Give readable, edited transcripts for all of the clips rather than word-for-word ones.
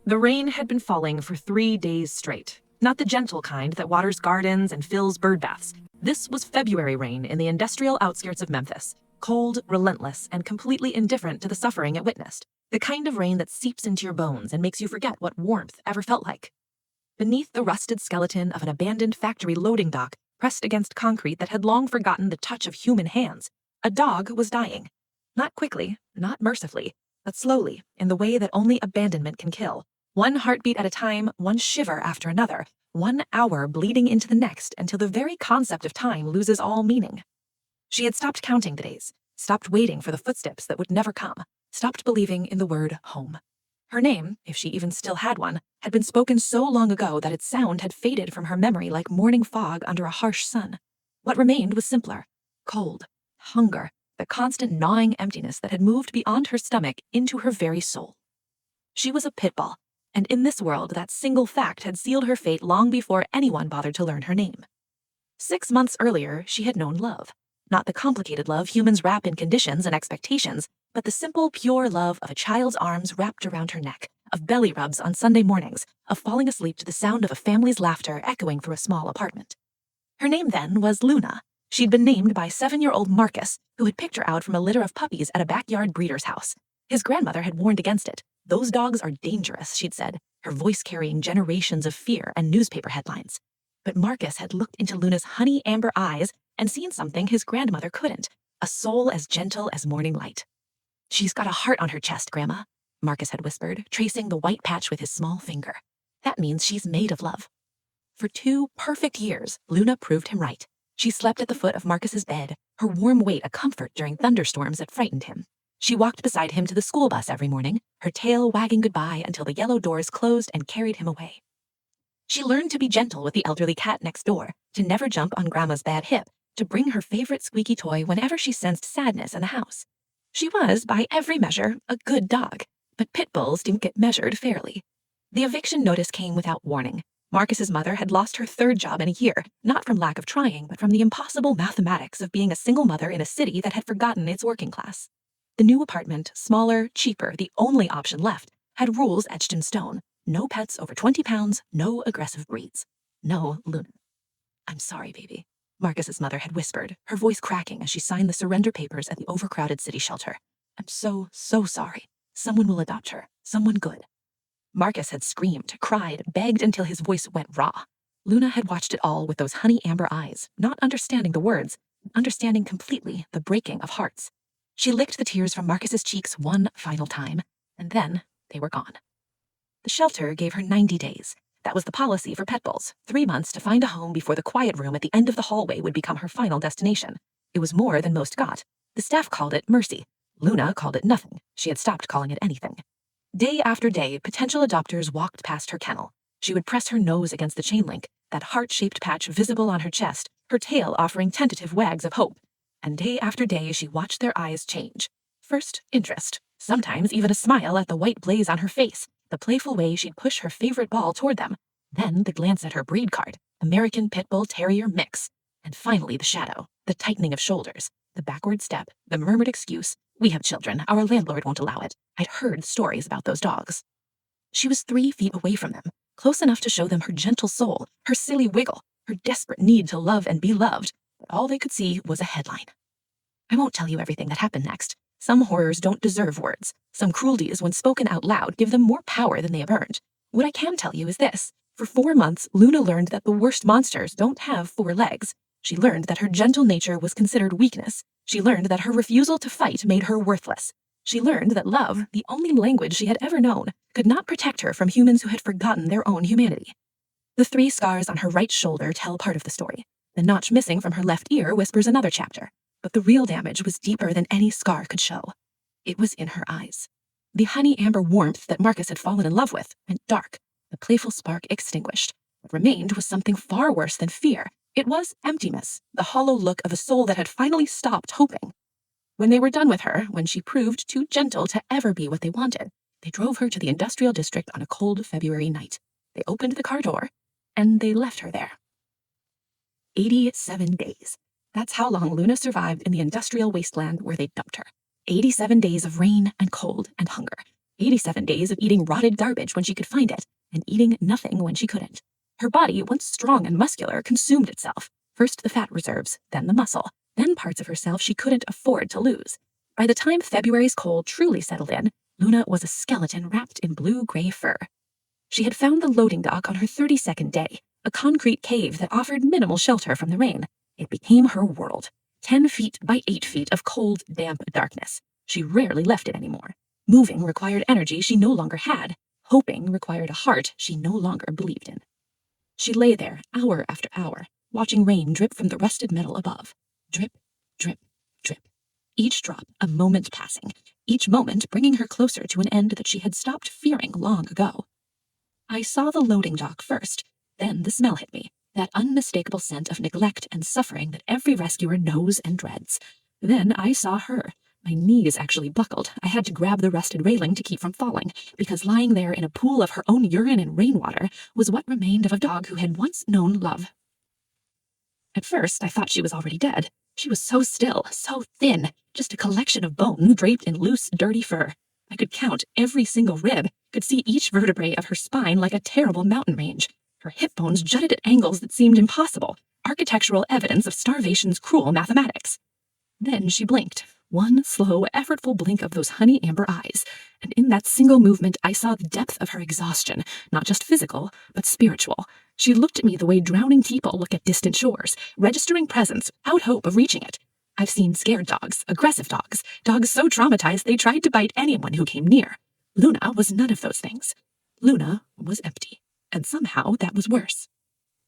The rain had been falling for 3 days straight. Not the gentle kind that waters gardens and fills bird baths. This was February rain in the industrial outskirts of Memphis. Cold, relentless, and completely indifferent to the suffering it witnessed. The kind of rain that seeps into your bones and makes you forget what warmth ever felt like. Beneath the rusted skeleton of an abandoned factory loading dock, pressed against concrete that had long forgotten the touch of human hands, a dog was dying. Not quickly, not mercifully, but slowly, in the way that only abandonment can kill. One heartbeat at a time, one shiver after another, 1 hour bleeding into the next until the very concept of time loses all meaning. She had stopped counting the days, stopped waiting for the footsteps that would never come, stopped believing in the word home. Her name, if she even still had one, had been spoken so long ago that its sound had faded from her memory like morning fog under a harsh sun. What remained was simpler: cold, hunger, the constant gnawing emptiness that had moved beyond her stomach into her very soul. She was a pitbull, and in this world that single fact had sealed her fate long before anyone bothered to learn her name. 6 months earlier, she had known love. Not the complicated love humans wrap in conditions and expectations, but the simple, pure love of a child's arms wrapped around her neck, of belly rubs on Sunday mornings, of falling asleep to the sound of a family's laughter echoing through a small apartment. Her name then was Luna. She'd been named by 7-year-old Marcus, who had picked her out from a litter of puppies at a backyard breeder's house. His grandmother had warned against it. "Those dogs are dangerous," she'd said, her voice carrying generations of fear and newspaper headlines. But Marcus had looked into Luna's honey amber eyes and seen something his grandmother couldn't, a soul as gentle as morning light. "She's got a heart on her chest, Grandma," Marcus had whispered, tracing the white patch with his small finger. "That means she's made of love." For 2 perfect years, Luna proved him right. She slept at the foot of Marcus's bed, her warm weight a comfort during thunderstorms that frightened him. She walked beside him to the school bus every morning, her tail wagging goodbye until the yellow doors closed and carried him away. She learned to be gentle with the elderly cat next door, to never jump on Grandma's bad hip, to bring her favorite squeaky toy whenever she sensed sadness in the house. She was, by every measure, a good dog, but Pitbulls didn't get measured fairly. The eviction notice came without warning. Marcus's mother had lost her 3rd job in a year, not from lack of trying, but from the impossible mathematics of being a single mother in a city that had forgotten its working class. The new apartment, smaller, cheaper, the only option left, had rules etched in stone. No pets over 20 pounds, no aggressive breeds. No Luna. "I'm sorry, baby," Marcus's mother had whispered, her voice cracking as she signed the surrender papers at the overcrowded city shelter. "I'm so sorry. Someone will adopt her. Someone good." Marcus had screamed, cried, begged until his voice went raw. Luna had watched it all with those honey amber eyes, not understanding the words, understanding completely the breaking of hearts. She licked the tears from Marcus's cheeks one final time, and then they were gone. The shelter gave her 90 days. That was the policy for Pitbulls, 3 months to find a home before the quiet room at the end of the hallway would become her final destination. It was more than most got. The staff called it mercy. Luna called it nothing. She had stopped calling it anything. Day after day, potential adopters walked past her kennel. She would press her nose against the chain link, that heart-shaped patch visible on her chest, her tail offering tentative wags of hope. And day after day, she watched their eyes change. First, interest. Sometimes even a smile at the white blaze on her face, the playful way she'd push her favorite ball toward them. Then the glance at her breed card, American Pitbull Terrier Mix. And finally the shadow, the tightening of shoulders, the backward step, the murmured excuse, "We have children, our landlord won't allow it." I'd heard stories about those dogs. She was 3 feet away from them, close enough to show them her gentle soul, her silly wiggle, her desperate need to love and be loved, but all they could see was a headline. I won't tell you everything that happened next. Some horrors don't deserve words. Some cruelties, when spoken out loud, give them more power than they have earned. What I can tell you is this. For 4 months, Luna learned that the worst monsters don't have 4 legs. She learned that her gentle nature was considered weakness. She learned that her refusal to fight made her worthless. She learned that love, the only language she had ever known, could not protect her from humans who had forgotten their own humanity. The 3 scars on her right shoulder tell part of the story. The notch missing from her left ear whispers another chapter. But the real damage was deeper than any scar could show. It was in her eyes. The honey amber warmth that Marcus had fallen in love with went dark, the playful spark extinguished. What remained was something far worse than fear. It was emptiness, the hollow look of a soul that had finally stopped hoping. When they were done with her, when she proved too gentle to ever be what they wanted, they drove her to the industrial district on a cold February night. They opened the car door, and they left her there. 87 days. That's how long Luna survived in the industrial wasteland where they dumped her. 87 days of rain and cold and hunger. 87 days of eating rotted garbage when she could find it, and eating nothing when she couldn't. Her body, once strong and muscular, consumed itself. First the fat reserves, then the muscle, then parts of herself she couldn't afford to lose. By the time February's cold truly settled in, Luna was a skeleton wrapped in blue-gray fur. She had found the loading dock on her 32nd day, a concrete cave that offered minimal shelter from the rain. It became her world. 10 feet by 8 feet of cold, damp darkness. She rarely left it anymore. Moving required energy she no longer had. Hoping required a heart she no longer believed in. She lay there, hour after hour, watching rain drip from the rusted metal above. Drip, drip, drip. Each drop a moment passing, each moment bringing her closer to an end that she had stopped fearing long ago. I saw the loading dock first, then the smell hit me, that unmistakable scent of neglect and suffering that every rescuer knows and dreads. Then I saw her. My knees actually buckled. I had to grab the rusted railing to keep from falling, because lying there in a pool of her own urine and rainwater was what remained of a dog who had once known love. At first, I thought she was already dead. She was so still, so thin, just a collection of bone draped in loose, dirty fur. I could count every single rib, could see each vertebrae of her spine like a terrible mountain range. Her hip bones jutted at angles that seemed impossible, architectural evidence of starvation's cruel mathematics. Then she blinked, one slow, effortful blink of those honey amber eyes, and in that single movement I saw the depth of her exhaustion, not just physical, but spiritual. She looked at me the way drowning people look at distant shores, registering presence without hope of reaching it. I've seen scared dogs, aggressive dogs, dogs so traumatized they tried to bite anyone who came near. Luna was none of those things. Luna was empty, and somehow that was worse.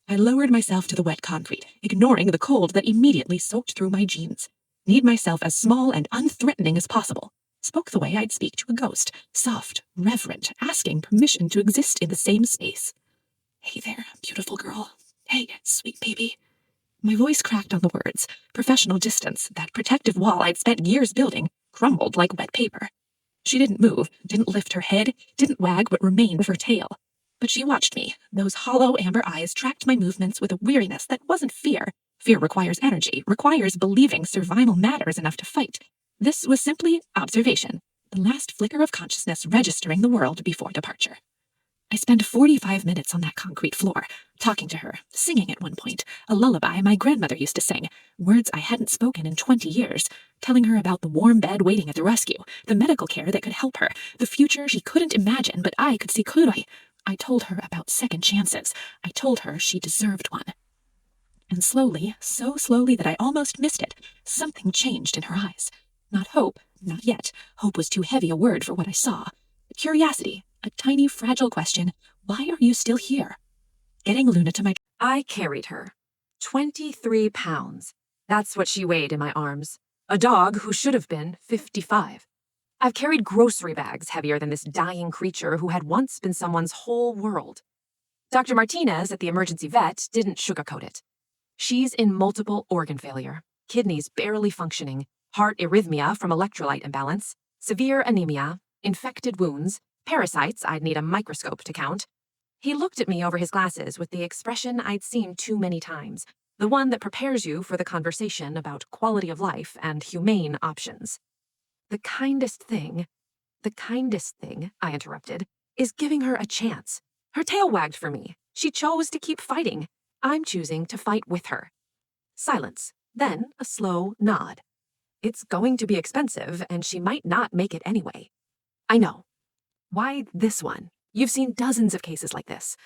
I lowered myself to the wet concrete, ignoring the cold that immediately soaked through my jeans. Made myself as small and unthreatening as possible. Spoke the way I'd speak to a ghost, soft, reverent, asking permission to exist in the same space. Hey there, beautiful girl. Hey, sweet baby. My voice cracked on the words. Professional distance, that protective wall I'd spent years building, crumbled like wet paper. She didn't move, didn't lift her head, didn't wag but remained with her tail. But she watched me. Those hollow amber eyes tracked my movements with a weariness that wasn't fear. Fear requires energy, requires believing survival matters enough to fight. This was simply observation, the last flicker of consciousness registering the world before departure. I spent 45 minutes on that concrete floor, talking to her, singing at one point, a lullaby my grandmother used to sing, words I hadn't spoken in 20 years, telling her about the warm bed waiting at the rescue, the medical care that could help her, the future she couldn't imagine but I could see clearly. I told her about second chances. I told her she deserved one. And slowly, so slowly that I almost missed it, something changed in her eyes. Not hope, not yet. Hope was too heavy a word for what I saw. Curiosity, a tiny, fragile question. Why are you still here? Getting Luna to my... I carried her. 23 pounds. That's what she weighed in my arms. A dog who should have been 55. I've carried grocery bags heavier than this dying creature who had once been someone's whole world. Dr. Martinez at the emergency vet didn't sugarcoat it. She's in multiple organ failure, kidneys barely functioning, heart arrhythmia from electrolyte imbalance, severe anemia, infected wounds, parasites I'd need a microscope to count. He looked at me over his glasses with the expression I'd seen too many times, the one that prepares you for the conversation about quality of life and humane options. The kindest thing, I interrupted, is giving her a chance. Her tail wagged for me. She chose to keep fighting. I'm choosing to fight with her. Silence, then a slow nod. It's going to be expensive, and she might not make it anyway. I know. Why this one? You've seen dozens of cases like this.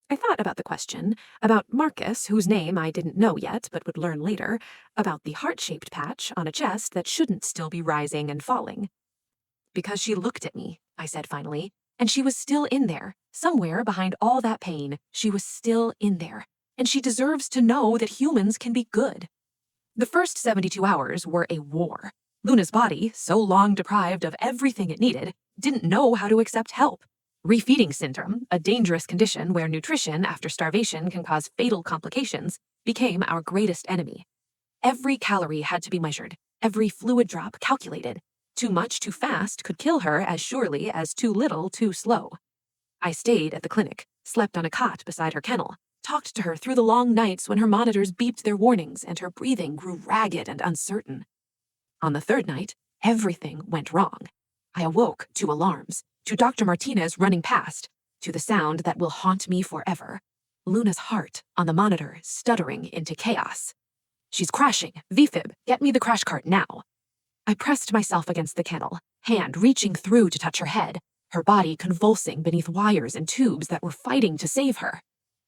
I thought about the question, about Marcus, whose name I didn't know yet but would learn later, about the heart-shaped patch on a chest that shouldn't still be rising and falling. Because she looked at me, I said finally, and she was still in there. Somewhere behind all that pain, she was still in there. And she deserves to know that humans can be good. The first 72 hours were a war. Luna's body, so long deprived of everything it needed, didn't know how to accept help. Refeeding syndrome, a dangerous condition where nutrition after starvation can cause fatal complications, became our greatest enemy. Every calorie had to be measured, every fluid drop calculated. Too much too fast could kill her as surely as too little too slow. I stayed at the clinic, slept on a cot beside her kennel, talked to her through the long nights when her monitors beeped their warnings and her breathing grew ragged and uncertain. On the third night, everything went wrong. I awoke to alarms. to Dr. Martinez running past, to the sound that will haunt me forever. Luna's heart on the monitor stuttering into chaos. She's crashing. VFib, get me the crash cart now. I pressed myself against the kennel, hand reaching through to touch her head, her body convulsing beneath wires and tubes that were fighting to save her.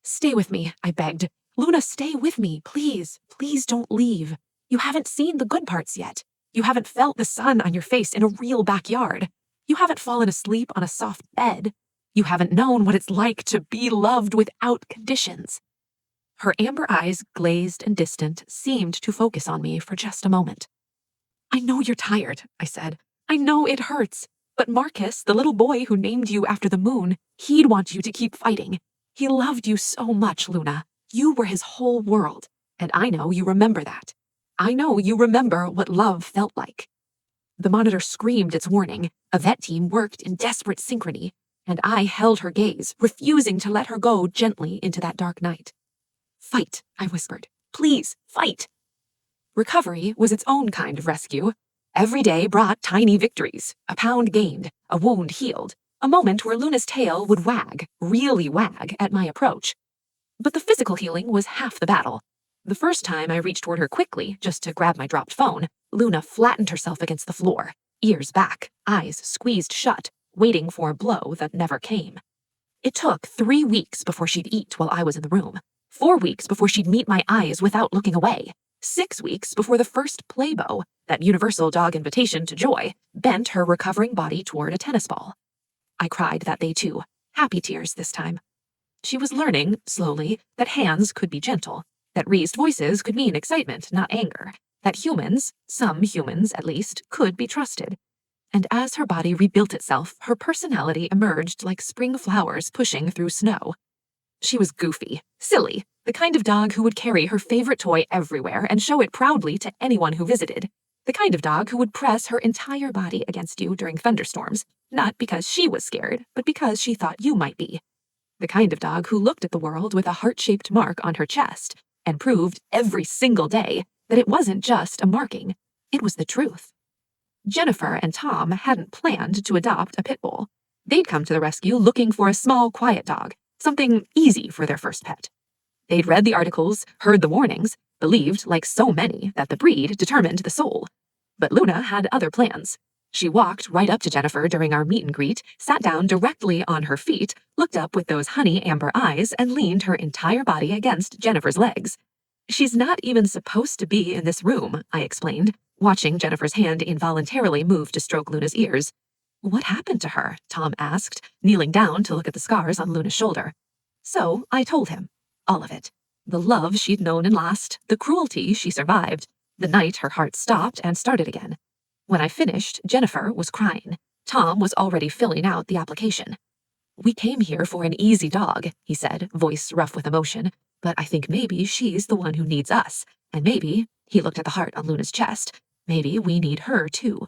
Stay with me, I begged. Luna, stay with me, please. Please don't leave. You haven't seen the good parts yet. You haven't felt the sun on your face in a real backyard. You haven't fallen asleep on a soft bed. You haven't known what it's like to be loved without conditions. Her amber eyes, glazed and distant, seemed to focus on me for just a moment. I know you're tired, I said. I know it hurts. But Marcus, the little boy who named you after the moon, he'd want you to keep fighting. He loved you so much, Luna. You were his whole world. And I know you remember that. I know you remember what love felt like. The monitor screamed its warning. A vet team worked in desperate synchrony, and I held her gaze, refusing to let her go gently into that dark night. Fight, I whispered. Please, fight. Recovery was its own kind of rescue. Every day brought tiny victories, a pound gained, a wound healed, a moment where Luna's tail would wag, really wag, at my approach. But the physical healing was half the battle. The first time I reached toward her quickly, just to grab my dropped phone, Luna flattened herself against the floor, ears back, eyes squeezed shut, waiting for a blow that never came. It took 3 weeks before she'd eat while I was in the room, 4 weeks before she'd meet my eyes without looking away, 6 weeks before the first playbow, that universal dog invitation to joy, bent her recovering body toward a tennis ball. I cried that day too, happy tears this time. She was learning, slowly, that hands could be gentle, that raised voices could mean excitement, not anger, that humans, some humans at least, could be trusted. And as her body rebuilt itself, her personality emerged like spring flowers pushing through snow. She was goofy, silly, the kind of dog who would carry her favorite toy everywhere and show it proudly to anyone who visited. The kind of dog who would press her entire body against you during thunderstorms, not because she was scared, but because she thought you might be. The kind of dog who looked at the world with a heart-shaped mark on her chest and proved every single day that it wasn't just a marking, it was the truth. Jennifer and Tom hadn't planned to adopt a pit bull. They'd come to the rescue looking for a small, quiet dog, something easy for their first pet. They'd read the articles, heard the warnings, believed, like so many, that the breed determined the soul. But Luna had other plans. She walked right up to Jennifer during our meet and greet, sat down directly on her feet, looked up with those honey amber eyes, and leaned her entire body against Jennifer's legs. She's not even supposed to be in this room, I explained, watching Jennifer's hand involuntarily move to stroke Luna's ears. What happened to her? Tom asked, kneeling down to look at the scars on Luna's shoulder. So I told him. All of it. The love she'd known and lost, the cruelty she survived, the night her heart stopped and started again. When I finished, Jennifer was crying. Tom was already filling out the application. We came here for an easy dog, he said, voice rough with emotion, but I think maybe she's the one who needs us, and maybe, he looked at the heart on Luna's chest, maybe we need her too.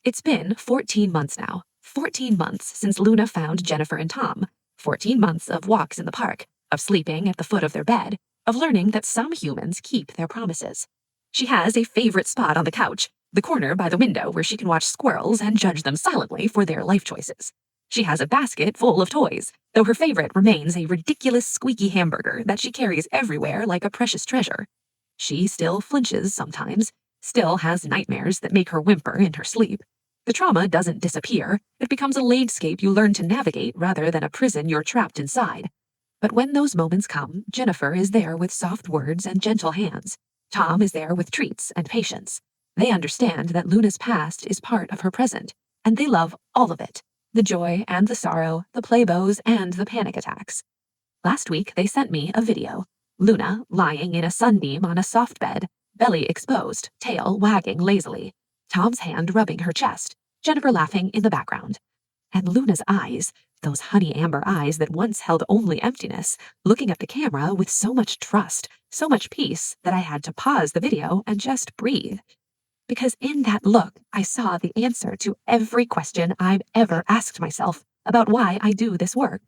It's been 14 months now, 14 months since Luna found Jennifer and Tom, 14 months of walks in the park, of sleeping at the foot of their bed, of learning that some humans keep their promises. She has a favorite spot on the couch, the corner by the window where she can watch squirrels and judge them silently for their life choices. She has a basket full of toys, though her favorite remains a ridiculous squeaky hamburger that she carries everywhere like a precious treasure. She still flinches sometimes, still has nightmares that make her whimper in her sleep. The trauma doesn't disappear, it becomes a landscape you learn to navigate rather than a prison you're trapped inside. But when those moments come, Jennifer is there with soft words and gentle hands. Tom is there with treats and patience. They understand that Luna's past is part of her present, and they love all of it. The joy and the sorrow, the playbows and the panic attacks. Last week, they sent me a video. Luna lying in a sunbeam on a soft bed, belly exposed, tail wagging lazily. Tom's hand rubbing her chest, Jennifer laughing in the background. And Luna's eyes, those honey amber eyes that once held only emptiness, looking at the camera with so much trust, so much peace that I had to pause the video and just breathe. Because in that look, I saw the answer to every question I've ever asked myself about why I do this work.